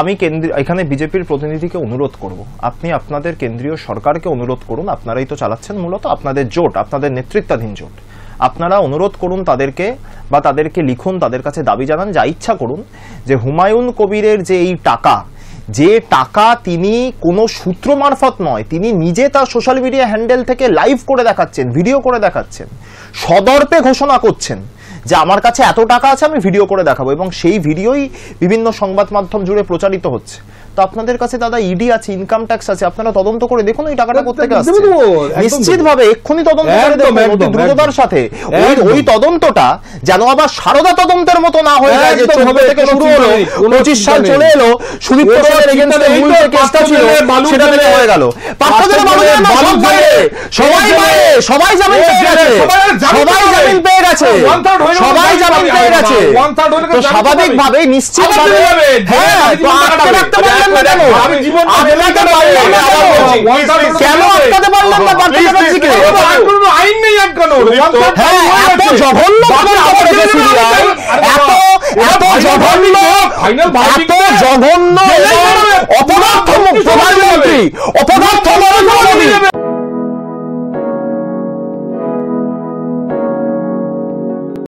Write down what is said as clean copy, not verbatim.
আমি এখানে বিজেপির প্রতিনিধিকে অনুরোধ করব, আপনি আপনাদের কেন্দ্রীয় সরকারকে অনুরোধ করুন, আপনারাই তো চালাচ্ছেন মূলত আপনাদের জোট, আপনাদের নেতৃত্বাধীন জোট, আপনারা অনুরোধ করুন তাদেরকে বা তাদেরকে লিখুন, তাদের কাছে দাবি জানান, যা ইচ্ছা করুন, যে হুমায়ুন কবিরের যে এই টাকা, যে টাকা তিনি কোনো সূত্র মারফত নয়, তিনি নিজে তার সোশ্যাল মিডিয়া হ্যান্ডেল থেকে লাইভ করে দেখাচ্ছেন, ভিডিও করে দেখাচ্ছেন, সদর্পে ঘোষণা করছেন যে আমার কাছে এত টাকা আছে, আমি ভিডিও করে দেখাবো, এবং সেই ভিডিওই বিভিন্ন সংবাদ মাধ্যম জুড়ে প্রচারিত হচ্ছে। তো আপনাদের কাছে দাদা ইডি আছে, ইনকাম ট্যাক্স আছে, আপনারা তদন্ত করে দেখুন ওই টাকাটা কোত্থেকে আসছে। নিশ্চিতভাবে এক্ষুনি তদন্ত করে দেখুন অতি দ্রুততার সাথে। ওই তদন্তটা যেন আবার সারদা তদন্তের মতো না হয়ে যায়, যে 14 থেকে শুরু হলো, 25 সাল চলে এলো, সুদীপ ঘোষের এগেইনস্টে মূল যে কেসটা ছিল সেটা থেকে হয়ে গেল। পার্থদের সবাই জামিন পেয়ে গেছে, সবাই জামিন পেয়ে গেছে, সবাই জামিন পেয়ে গেছে। তো স্বাভাবিকভাবে নিশ্চিতভাবে কেন আটকাতে পারলাম না পার্থ চ্যাটার্জিকে? আইন নেই আটকানো। এত জঘন্য অপদার্থ প্রধানমন্ত্রী, অপদার্থ